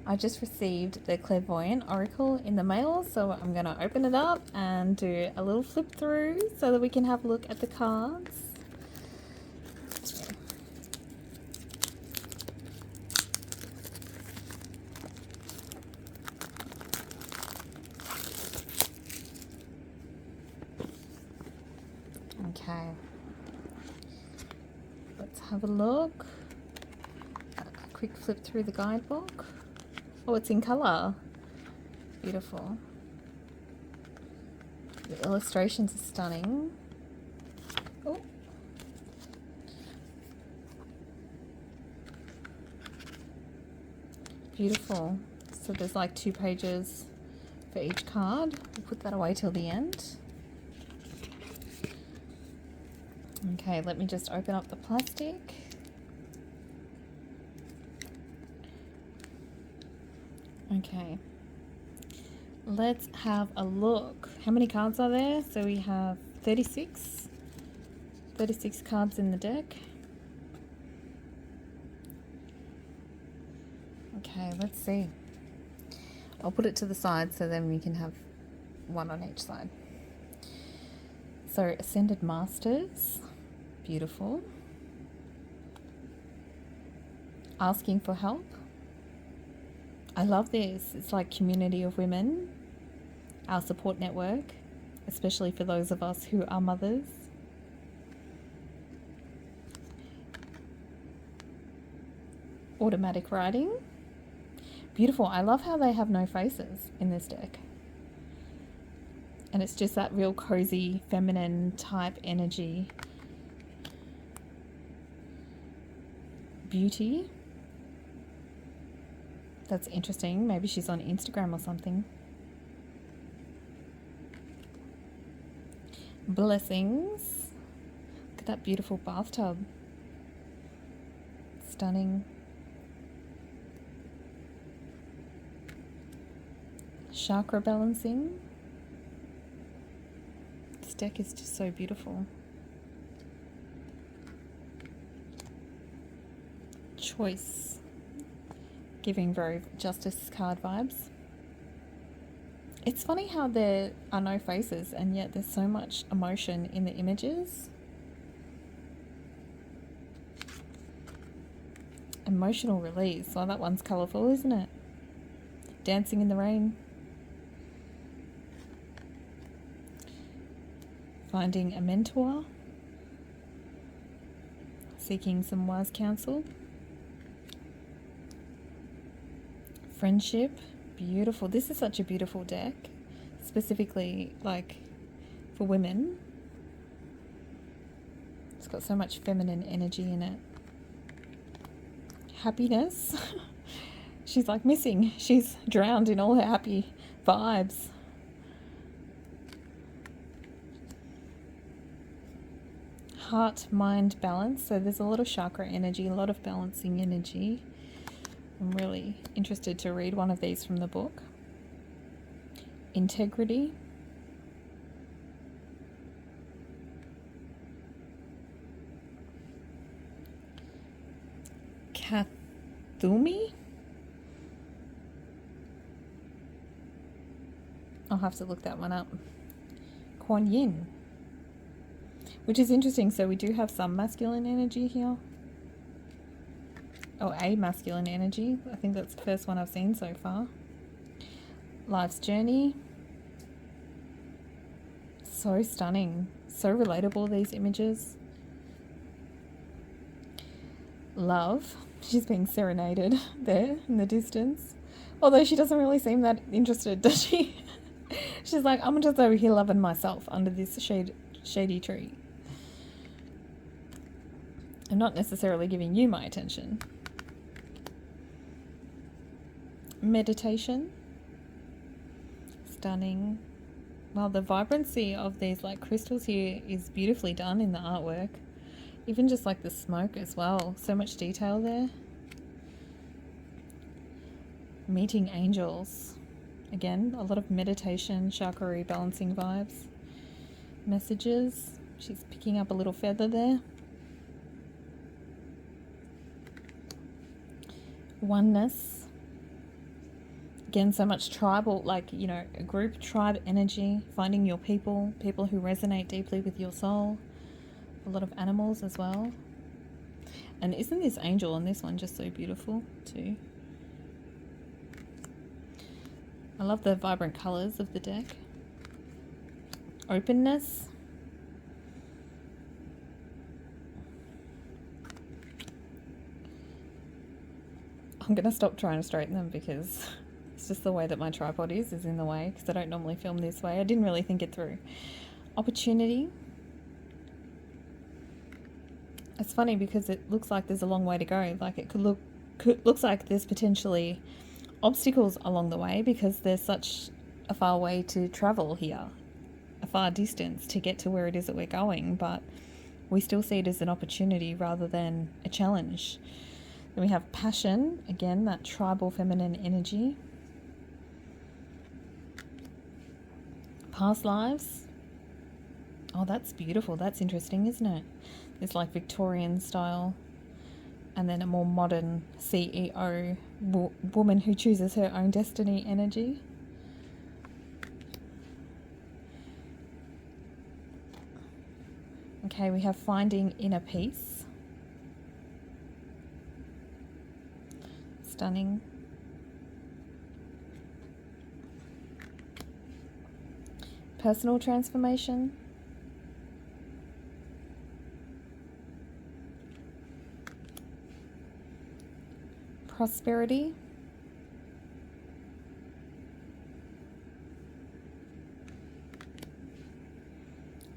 I just received the Clairvoyant Oracle in the mail, so I'm going to open it up and do a little flip through so that we can have a look at the cards. Okay, let's have a look. A quick flip through the guidebook. Oh, it's in colour. Beautiful. The illustrations are stunning. Oh. Beautiful. So there's like 2 pages for each card. We'll put that away till the end. Okay, let me just open up the plastic. Okay, let's have a look. How many cards are there? So we have 36 cards in the deck. Okay, let's see. I'll put it to the side so then we can have one on each side. So Ascended Masters, beautiful. Asking for help. I love this. It's like community of women, our support network, especially for those of us who are mothers. Automatic writing. Beautiful. I love how they have no faces in this deck. And it's just that real cozy, feminine type energy. Beauty. That's interesting. Maybe she's on Instagram or something. Blessings. Look at that beautiful bathtub. Stunning. Chakra balancing. This deck is just so beautiful. Choice. Giving very Justice card vibes. It's funny how there are no faces and yet there's so much emotion in the images. Emotional release. Well, that one's colourful, isn't it? Dancing in the rain. Finding a mentor. Seeking some wise counsel. Friendship. Beautiful. This is such a beautiful deck, specifically like for women. It's got so much feminine energy in it. Happiness. She's like missing. She's drowned in all her happy vibes. Heart, mind, balance. So there's a lot of chakra energy, a lot of balancing energy. I'm really interested to read one of these from the book. Integrity. Kathumi. I'll have to look that one up. Kuan Yin. Which is interesting. So we do have some masculine energy here. Oh, a masculine energy. I think that's the first one I've seen so far. Life's journey. So stunning. So relatable, these images. Love. She's being serenaded there in the distance. Although she doesn't really seem that interested, does she? She's like, I'm just over here loving myself under this shady tree. I'm not necessarily giving you my attention. Meditation. Stunning. Well, the vibrancy of these like crystals here is beautifully done in the artwork. Even just like the smoke as well. So much detail there. Meeting angels. Again, a lot of meditation, chakra rebalancing vibes. Messages. She's picking up a little feather there. Oneness. Again, so much tribal, like, you know, a group, tribe energy, finding your people who resonate deeply with your soul. A lot of animals as well. And isn't this angel on this one just so beautiful too? I love the vibrant colours of the deck. Openness. I'm going to stop trying to straighten them because it's just the way that my tripod is in the way, because I don't normally film this way. I didn't really think it through. Opportunity. It's funny because it looks like there's a long way to go. Like it looks like there's potentially obstacles along the way because there's such a far way to travel here, a far distance to get to where it is that we're going, but we still see it as an opportunity rather than a challenge. Then we have passion, again, that tribal feminine energy. Past lives. Oh, that's beautiful. That's interesting, isn't it? It's like Victorian style. And then a more modern CEO, woman who chooses her own destiny energy. Okay, we have finding inner peace. Stunning. Personal transformation. Prosperity.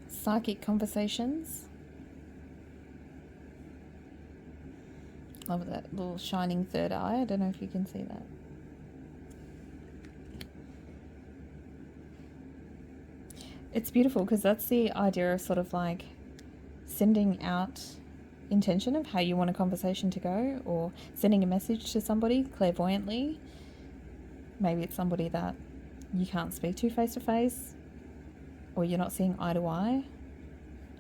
Psychic conversations. Love that little shining third eye. I don't know if you can see that. It's beautiful because that's the idea of sort of like sending out intention of how you want a conversation to go, or sending a message to somebody clairvoyantly. Maybe it's somebody that you can't speak to face to face, or you're not seeing eye to eye.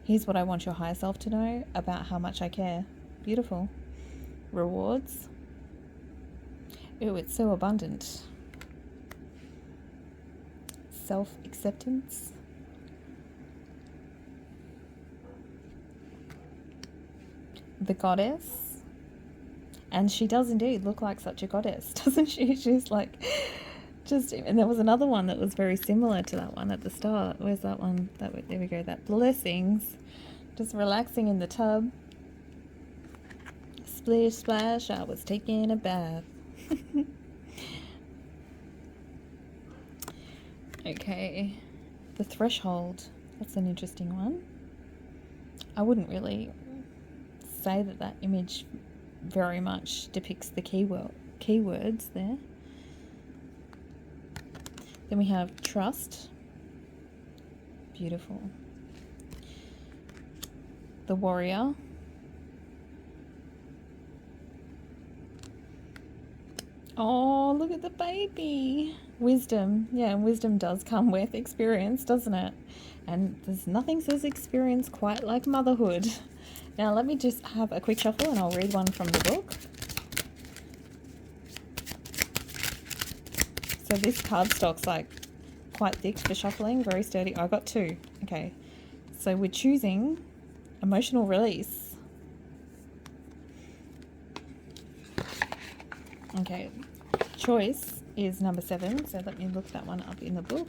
Here's what I want your higher self to know about how much I care. Beautiful. Rewards. Ooh, it's so abundant. Self-acceptance. The goddess. And she does indeed look like such a goddess, doesn't she? She's like, and there was another one that was very similar to that one at the start. Where's that one? There we go. That blessings. Just relaxing in the tub. Splish splash, I was taking a bath. Okay. The threshold. That's an interesting one. I wouldn't really say that image very much depicts the keywords there. Then we have trust. Beautiful. The warrior. Oh, look at the baby. Wisdom. Yeah, wisdom does come with experience, doesn't it? And there's nothing says experience quite like motherhood. Now, let me just have a quick shuffle and I'll read one from the book. So this cardstock's like quite thick for shuffling, very sturdy. I got two. Okay. So we're choosing emotional release. Okay. Choice is number 7. So let me look that one up in the book.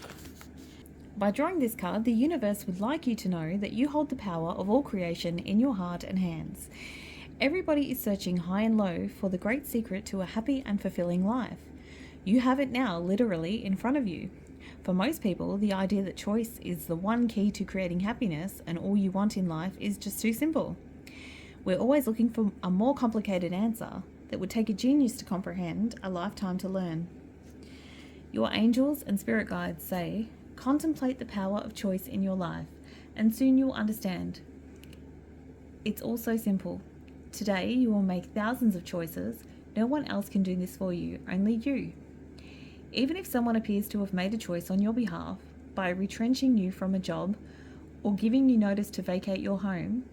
By drawing this card, the universe would like you to know that you hold the power of all creation in your heart and hands. Everybody is searching high and low for the great secret to a happy and fulfilling life. You have it now, literally, in front of you. For most people, the idea that choice is the one key to creating happiness and all you want in life is just too simple. We're always looking for a more complicated answer that would take a genius to comprehend, a lifetime to learn. Your angels and spirit guides say, contemplate the power of choice in your life, and soon you'll understand. It's all so simple. Today, you will make thousands of choices. No one else can do this for you, only you. Even if someone appears to have made a choice on your behalf by retrenching you from a job or giving you notice to vacate your home,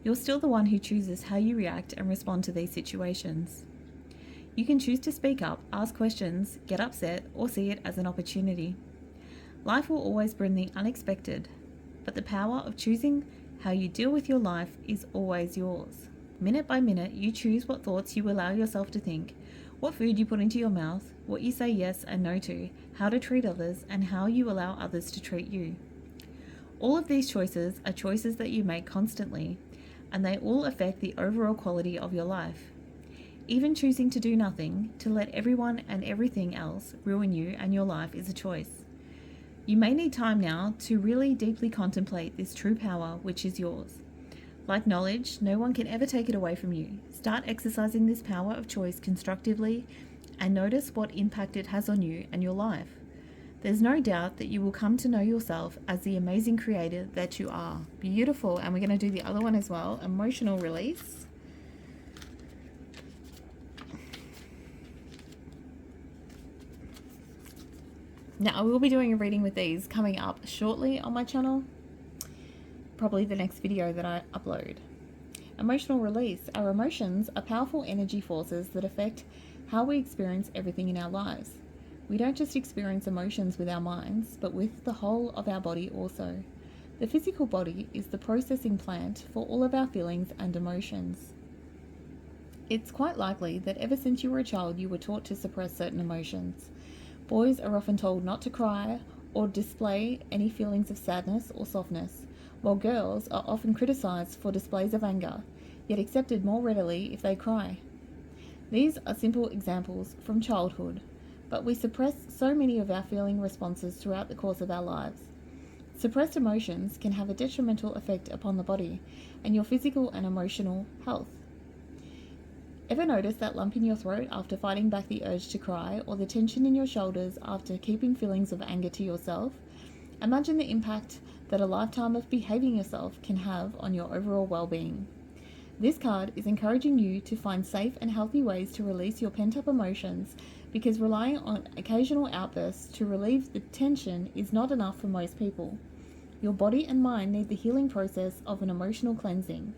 you're still the one who chooses how you react and respond to these situations. You can choose to speak up, ask questions, get upset, or see it as an opportunity. Life will always bring the unexpected, but the power of choosing how you deal with your life is always yours. Minute by minute, you choose what thoughts you allow yourself to think, what food you put into your mouth, what you say yes and no to, how to treat others, and how you allow others to treat you. All of these choices are choices that you make constantly, and they all affect the overall quality of your life. Even choosing to do nothing, to let everyone and everything else ruin you and your life, is a choice. You may need time now to really deeply contemplate this true power which is yours. Like knowledge, no one can ever take it away from you. Start exercising this power of choice constructively and notice what impact it has on you and your life. There's no doubt that you will come to know yourself as the amazing creator that you are. Beautiful. And we're going to do the other one as well, emotional release. Now, I will be doing a reading with these coming up shortly on my channel. Probably the next video that I upload. Emotional release. Our emotions are powerful energy forces that affect how we experience everything in our lives. We don't just experience emotions with our minds, but with the whole of our body also. The physical body is the processing plant for all of our feelings and emotions. It's quite likely that ever since you were a child, you were taught to suppress certain emotions. Boys are often told not to cry or display any feelings of sadness or softness, while girls are often criticized for displays of anger, yet accepted more readily if they cry. These are simple examples from childhood, but we suppress so many of our feeling responses throughout the course of our lives. Suppressed emotions can have a detrimental effect upon the body and your physical and emotional health. Ever notice that lump in your throat after fighting back the urge to cry, or the tension in your shoulders after keeping feelings of anger to yourself? Imagine the impact that a lifetime of behaving yourself can have on your overall well-being. This card is encouraging you to find safe and healthy ways to release your pent-up emotions, because relying on occasional outbursts to relieve the tension is not enough for most people. Your body and mind need the healing process of an emotional cleansing.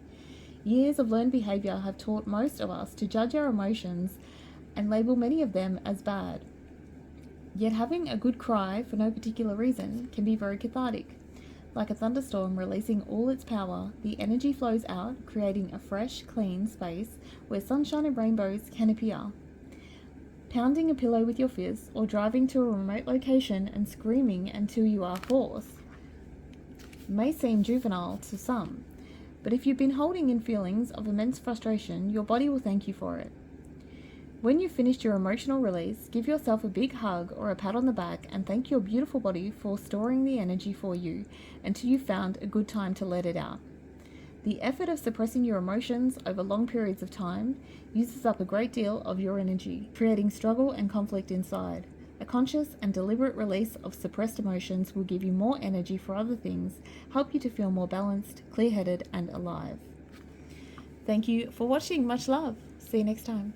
Years of learned behavior have taught most of us to judge our emotions and label many of them as bad. Yet having a good cry for no particular reason can be very cathartic. Like a thunderstorm releasing all its power, the energy flows out, creating a fresh, clean space where sunshine and rainbows can appear. Pounding a pillow with your fists, or driving to a remote location and screaming until you are hoarse may seem juvenile to some. But if you've been holding in feelings of immense frustration, your body will thank you for it. When you've finished your emotional release, give yourself a big hug or a pat on the back and thank your beautiful body for storing the energy for you until you found a good time to let it out. The effort of suppressing your emotions over long periods of time uses up a great deal of your energy, creating struggle and conflict inside. A conscious and deliberate release of suppressed emotions will give you more energy for other things, help you to feel more balanced, clear-headed, and alive. Thank you for watching. Much love. See you next time.